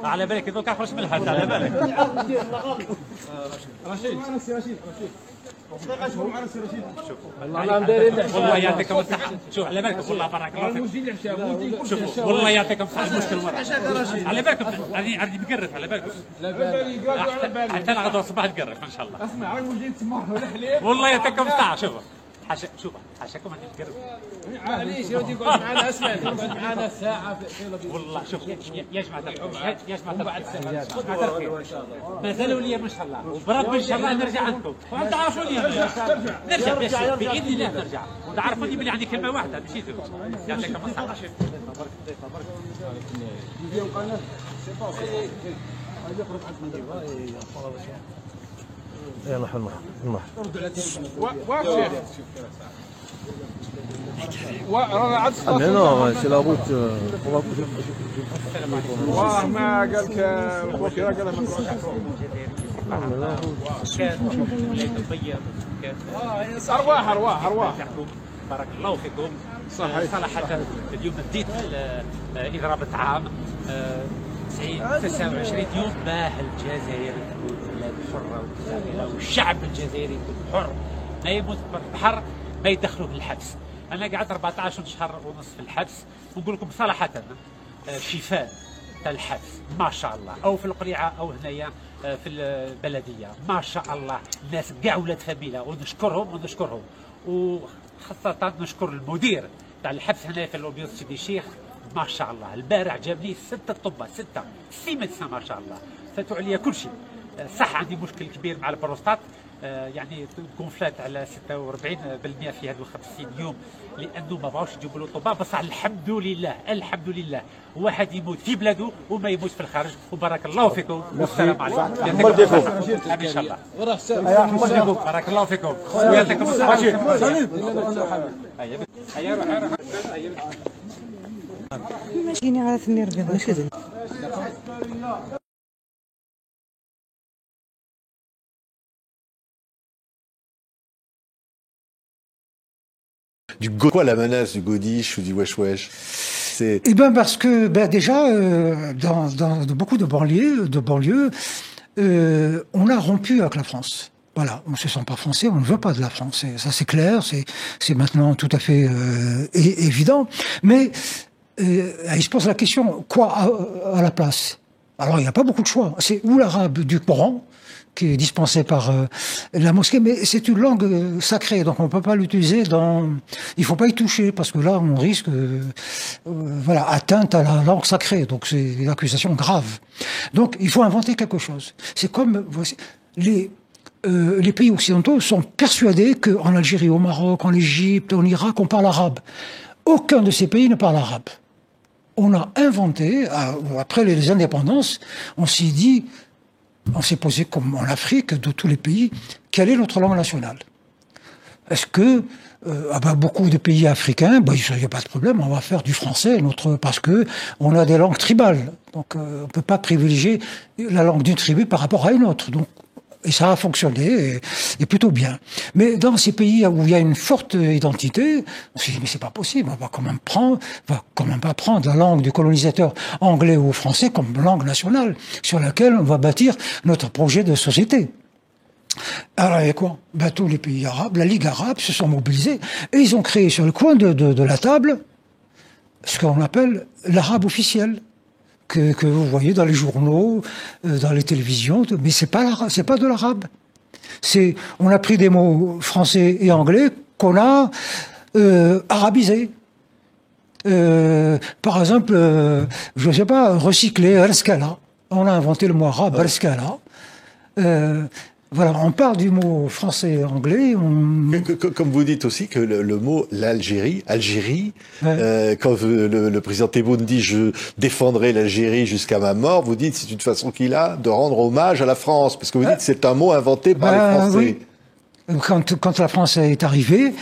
على بالك دوك اخرج من الحد على بالك رشيد والله يعطيكم الصحة. شوف على بالك والله بارك الله فيك. شوف والله يعطيكم الصحة مشكل مرة. على بالكم عندي مقرف على بالكم. حتى انا غدوة الصباح نقرف ان شاء الله. اسمع الموجودين تسمعوا الحليب. والله يعطيكم الصحة. شوف حاشاكم عندي مقرف. معليش يا ودي يقعد معنا اسمع يقعد معنا ساعة والله شوف يا جماعة بعد ساعة مازالوا لي ما شاء الله وبرب ان شاء الله نرجع عندكم وتعرفوني نرجع باذن الله نرجع وتعرفوني بلي عندي كلمة واحدة ماشي زوج. يعطيكم الصحة. يلا حلو Mais non, c'est la route. On va pousser. والله ما قالك الوكيل قال ما تروحش. ارواح بارك الله فيكم. صراحة اليوم بديت إضراب الطعام 29 يوم باه الجزائر تكون بلاد حرة ومستقلة والشعب الجزائري يكون حر ما يموت في البحر ما يدخلوه في الحبس. أنا قعدت 14 شهر ونص في الحبس ونقول لكم صراحة شفاء تاع الحبس ما شاء الله أو في القريعة أو هنايا في البلدية ما شاء الله الناس كاع ولاد فاميلة ونشكرهم وخاصة نشكر المدير تاع الحبس هنا في الأوبيوس سيدي الشيخ ما شاء الله. البارح جاب لي 6 طباء 6 ميدسان ما شاء الله فاتوا عليا كل شيء. صح عندي مشكل كبير مع البروستات يعني كونفلات على 46% في هذو 50 يوم لانه ما بغاوش يجيبوا له طباء. بصح الحمد لله واحد يموت في بلاده وما يموت في الخارج وبارك الله فيكم والسلام عليكم. ان شاء الله بارك الله فيكم ويعطيكم الصحة. ماشيين على ثمير بيضاء. Du quoi la menace du Godiche ou du Wesh Wesh? Eh bien parce que déjà dans beaucoup de banlieues, on a rompu avec la France. Voilà, on ne se sent pas français, on ne veut pas de la France. Ça c'est clair, c'est maintenant tout à fait évident. Mais il se pose la question, quoi à la place? Alors il n'y a pas beaucoup de choix. C'est ou l'arabe du Coran, qui est dispensé par la mosquée, mais c'est une langue sacrée, donc on ne peut pas l'utiliser il ne faut pas y toucher, parce que là, on risque atteinte à la langue sacrée, donc c'est une accusation grave. Donc, il faut inventer quelque chose. C'est comme les pays occidentaux sont persuadés qu'en Algérie, au Maroc, en Égypte, en Irak, on parle arabe. Aucun de ces pays ne parle arabe. On a inventé, après les indépendances, on s'est dit... On s'est posé, comme en Afrique, de tous les pays, quelle est notre langue nationale? Est-ce que, beaucoup de pays africains, il n'y a pas de problème, on va faire du français, parce que on a des langues tribales. Donc, on ne peut pas privilégier la langue d'une tribu par rapport à une autre. Donc, et ça a fonctionné, et plutôt bien. Mais dans ces pays où il y a une forte identité, on s'est dit, mais c'est pas possible, on va quand même pas prendre la langue du colonisateur anglais ou français comme langue nationale, sur laquelle on va bâtir notre projet de société. Alors, il y a quoi? Tous les pays arabes, la Ligue arabe se sont mobilisés, et ils ont créé sur le coin de la table ce qu'on appelle l'arabe officiel. Que vous voyez dans les journaux, dans les télévisions, mais c'est pas de l'arabe. On a pris des mots français et anglais qu'on a arabisés. Par exemple, je ne sais pas, recycler, al-skala. On a inventé le mot arabe, al-skala. Voilà, on part du mot français et anglais. Comme vous dites aussi que le mot Algérie, quand le président Tebboune dit « je défendrai l'Algérie jusqu'à ma mort », vous dites c'est une façon qu'il a de rendre hommage à la France, parce que vous dites c'est un mot inventé par les Français. Oui. Quand la France est arrivée...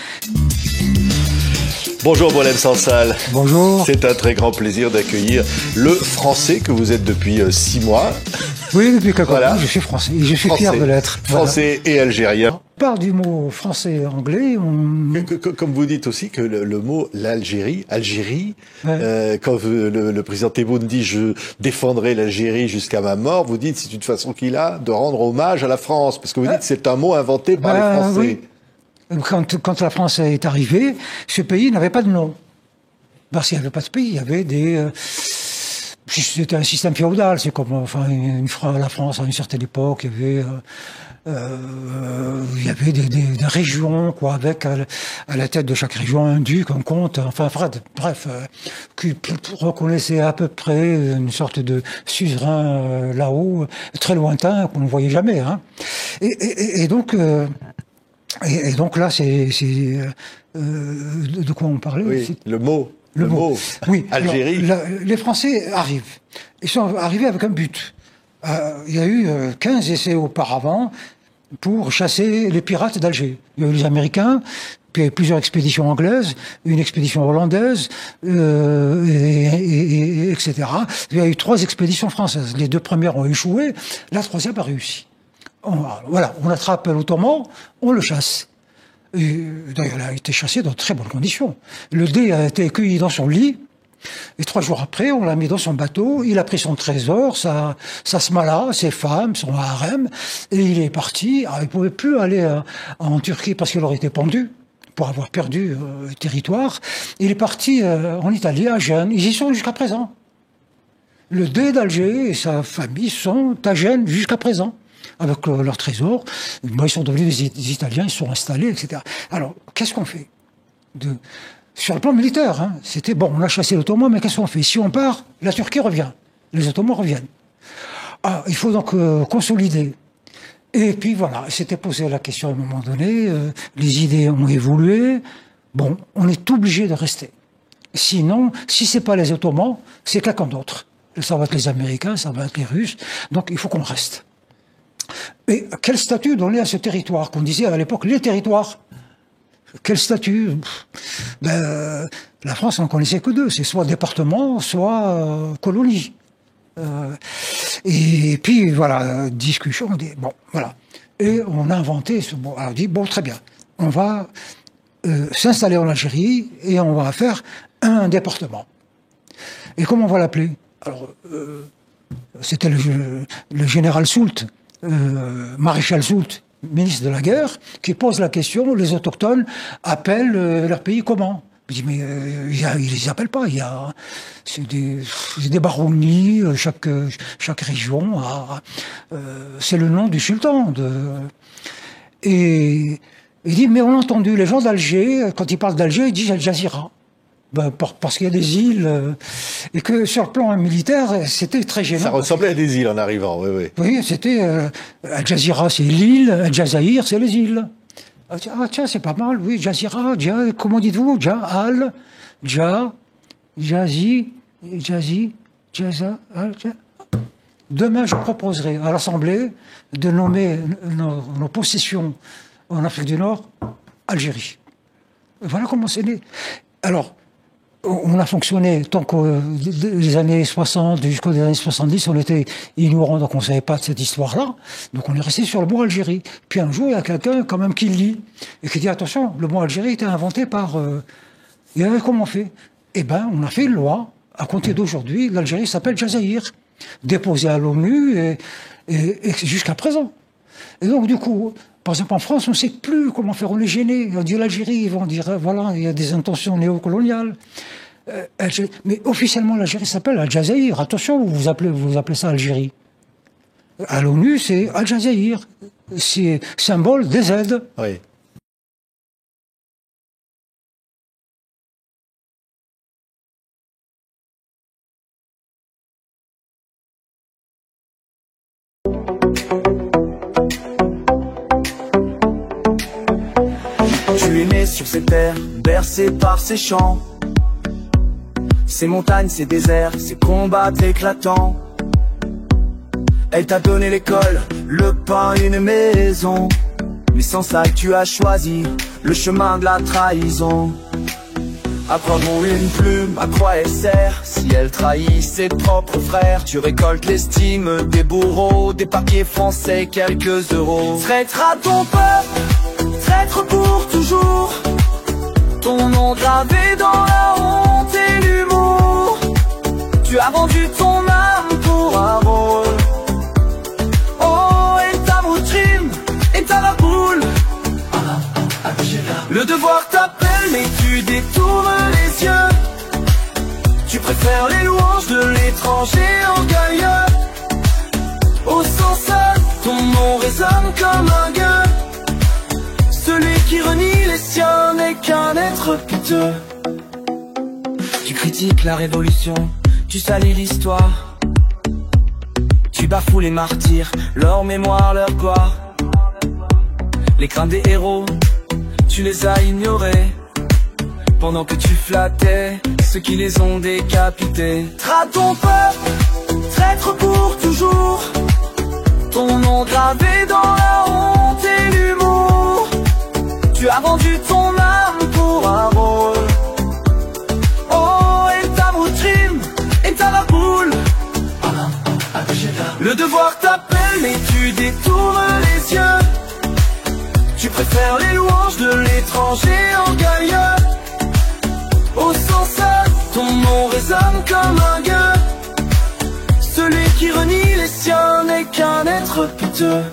Bonjour Boualem Sansal. Bonjour. C'est un très grand plaisir d'accueillir le Français que vous êtes depuis 6 mois. Oui, depuis quelques mois, je suis français. Et je suis fier de l'être. Français et algérien. part du mot français et anglais, Comme vous dites aussi que le mot l'Algérie, Algérie, quand le président Tebboune dit je défendrai l'Algérie jusqu'à ma mort, vous dites c'est une façon qu'il a de rendre hommage à la France, parce que vous dites c'est un mot inventé par les Français. Oui. Quand la France est arrivée, ce pays n'avait pas de nom. Parce qu'il n'y avait pas de pays, il y avait des... c'était un système féodal, c'est comme la France à une certaine époque, il y avait des régions, quoi, avec à la tête de chaque région un duc, un comte, enfin bref, qui reconnaissait à peu près une sorte de suzerain là-haut, très lointain, qu'on ne voyait jamais. Hein. Et donc là, c'est de quoi on parlait? Oui, le mot. Oui, Algérie. Alors, les Français arrivent. Ils sont arrivés avec un but. Il y a eu 15 essais auparavant pour chasser les pirates d'Alger. Il y a eu les Américains, puis il y a eu plusieurs expéditions anglaises, une expédition hollandaise, etc. Il y a eu 3 expéditions françaises. Les 2 premières ont échoué, la 3e a réussi. Voilà, on attrape l'Ottoman, on le chasse. D'ailleurs, il a été chassé dans de très bonnes conditions. Le dé a été cueilli dans son lit, et 3 jours après, on l'a mis dans son bateau, il a pris son trésor, sa smala, ses femmes, son harem, et il est parti. Alors, il ne pouvait plus aller en Turquie parce qu'il aurait été pendu pour avoir perdu le territoire. Il est parti en Italie, à Gênes. Ils y sont jusqu'à présent. Le dé d'Alger et sa famille sont à Gênes jusqu'à présent. Avec leur trésor, ils sont devenus des Italiens, ils sont installés, etc. Alors, qu'est-ce qu'on fait sur le plan militaire, hein, c'était bon, on a chassé l'Ottoman, mais qu'est-ce qu'on fait? Si on part, la Turquie revient, les Ottomans reviennent. Il faut donc consolider. Et puis voilà, c'était posé la question à un moment donné, les idées ont évolué, bon, on est obligé de rester. Sinon, si c'est pas les Ottomans, c'est quelqu'un d'autre. Ça va être les Américains, ça va être les Russes, donc il faut qu'on reste. Et quel statut donner à ce territoire qu'on disait à l'époque les territoires? Quel statut? La France n'en connaissait que 2, c'est soit département, soit colonie. Et puis voilà, discussion, on dit bon, voilà. Et on a inventé ce mot. Alors on dit bon, très bien, on va s'installer en Algérie et on va faire un département. Et comment on va l'appeler? Alors, c'était le général Soult, maréchal Soult, ministre de la guerre, qui pose la question, les autochtones appellent leur pays comment? Je dis, mais ils les appellent pas, c'est des baronnies, chaque région a, c'est le nom du sultan. Et il dit, mais on a entendu, les gens d'Alger, quand ils parlent d'Alger, ils disent Al Jazeera. Parce qu'il y a des îles, et que sur le plan militaire, c'était très gênant. Ça ressemblait à des îles en arrivant, oui, oui. Oui, c'était Al Jazeera, c'est l'île, Al Jazaïr, c'est les îles. Ah tiens, c'est pas mal, oui, Jazeera, comment dites-vous? Al, Jazi, Jaza, Demain, je proposerai à l'Assemblée de nommer nos possessions en Afrique du Nord Algérie. Voilà comment c'est né. Alors, on a fonctionné tant que les années 60 jusqu'aux années 70, on était ignorants, donc on ne savait pas de cette histoire-là. Donc on est resté sur le mot Algérie. Puis un jour, il y a quelqu'un quand même qui lit et qui dit attention, le mot Algérie était inventé par... Et comment on fait? Eh bien, on a fait une loi. À compter d'aujourd'hui, l'Algérie s'appelle Jazaïr, déposée à l'ONU et jusqu'à présent. Et donc du coup... Par exemple, en France, on ne sait plus comment faire, on est gêné. On dit l'Algérie, ils vont dire, voilà, il y a des intentions néocoloniales. Mais officiellement, l'Algérie s'appelle Al Jazaïr. Attention, vous appelez ça Algérie. À l'ONU, c'est Al Jazaïr. C'est symbole des aides. Oui. Tu es né sur ces terres, bercé par ces champs, ces montagnes, ces déserts, ces combats éclatants. Elle t'a donné l'école, le pain, une maison, mais sans ça tu as choisi le chemin de la trahison. À quoi vaut une plume, à quoi elle sert si elle trahit ses propres frères? Tu récoltes l'estime des bourreaux, des papiers français, quelques euros. Traitera ton peuple traître pour toujours. Ton nom gravé dans la honte et l'humour. Tu as vendu ton âme pour un rôle. Oh, et ta moutrim, et ta la boule. Le devoir t'appelle mais tu détournes les yeux. Tu préfères les louanges de l'étranger orgueilleux. Au sens ton nom résonne comme un gueux. Celui qui renie les siens n'est qu'un être piteux. Tu critiques la révolution, tu salis l'histoire. Tu bafoues les martyrs, leur mémoire, leur gloire. Les crânes des héros, tu les as ignorés. Pendant que tu flattais ceux qui les ont décapités. Trade ton peuple, traître pour toujours. Ton nom gravé dans la honte et l'humour. Tu as vendu ton âme pour un rôle. Oh, et ta moutrim, et ta la boule. Le devoir t'appelle mais tu détournes les yeux. Tu préfères les louanges de l'étranger orgueilleux. Au sens ton nom résonne comme un gueux. Celui qui renie les siens n'est qu'un être piteux.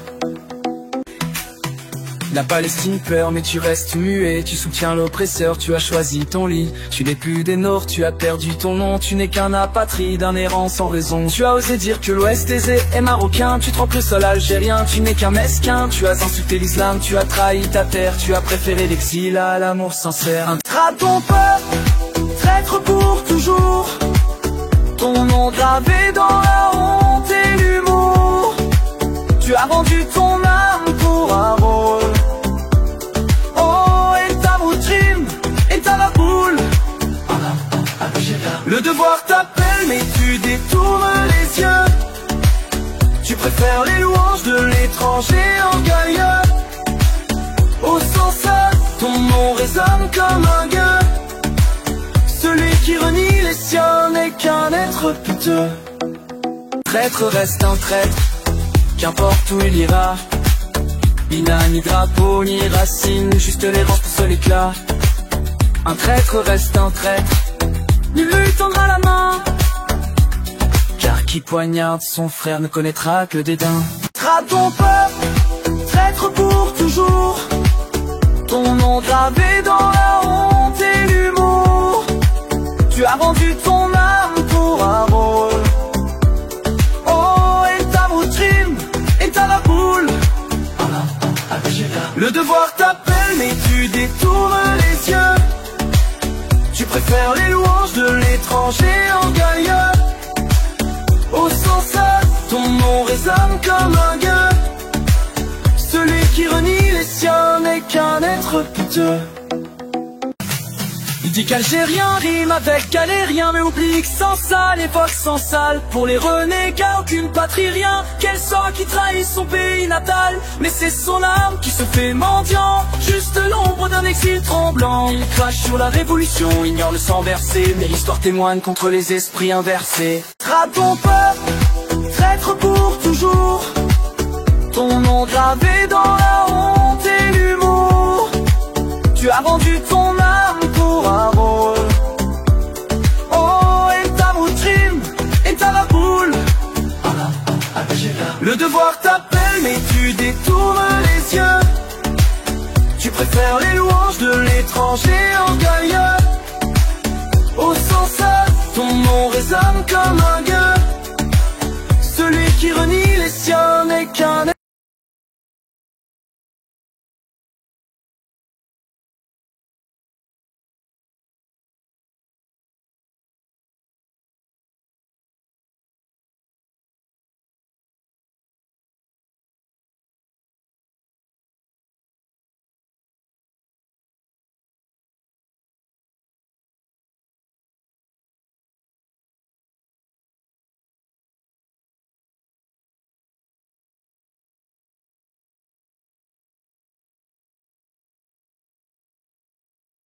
La Palestine pleure mais tu restes muet. Tu soutiens l'oppresseur, tu as choisi ton lit. Tu n'es plus des Nord, tu as perdu ton nom. Tu n'es qu'un apatride, un errant sans raison. Tu as osé dire que l'Ouest aisé est marocain. Tu trempes le sol algérien, tu n'es qu'un mesquin. Tu as insulté l'islam, tu as trahi ta terre. Tu as préféré l'exil à l'amour sincère. Trade ton peuple, traître pour toujours. Ton nom gravé dans la honte et l'humour. Tu as vendu ton âme pour un rôle. Oh, et ta moutrim, et ta la boule. Le devoir t'appelle mais tu détournes les yeux. Tu préfères les louanges de l'étranger orgueilleux. Au sens ton nom résonne comme un gueux. Celui qui renie les siens n'est qu'un être piteux. Traître reste un traître, qu'importe où il ira. Il n'a ni drapeau ni racine, juste l'errance pour seul éclat. Un traître reste un traître, nul lui tendra la main. Car qui poignarde son frère ne connaîtra que dédain. Trade ton peuple, traître pour toujours. Ton nom gravé dans la honte et l'humour. Tu as vendu ton âme pour un rôle. Oh, et ta moutrim, et ta la boule. Le devoir t'appelle mais tu détournes les yeux. Tu préfères les louanges de l'étranger orgueilleux. Au sens ton nom résonne comme un gueux. Celui qui renie les siens n'est qu'un être piteux. Il dit qu'Algérien rime avec galérien, mais oublie que sans ça, l'époque sans sale. Pour les renégats, aucune patrie, rien. Quel sort qui trahit son pays natal. Mais c'est son âme qui se fait mendiant, juste l'ombre d'un exil tremblant. Il crache sur la révolution, ignore le sang versé, mais l'histoire témoigne contre les esprits inversés. Trade ton peuple, traître pour toujours. Ton nom gravé dans la honte et l'humour. Tu as vendu ton âme pour un rôle. Oh, et ta moutrim, et ta la boule. Le devoir t'appelle mais tu détournes les yeux. Tu préfères les louanges de l'étranger orgueilleux. Au sens ton nom résonne comme un gueux.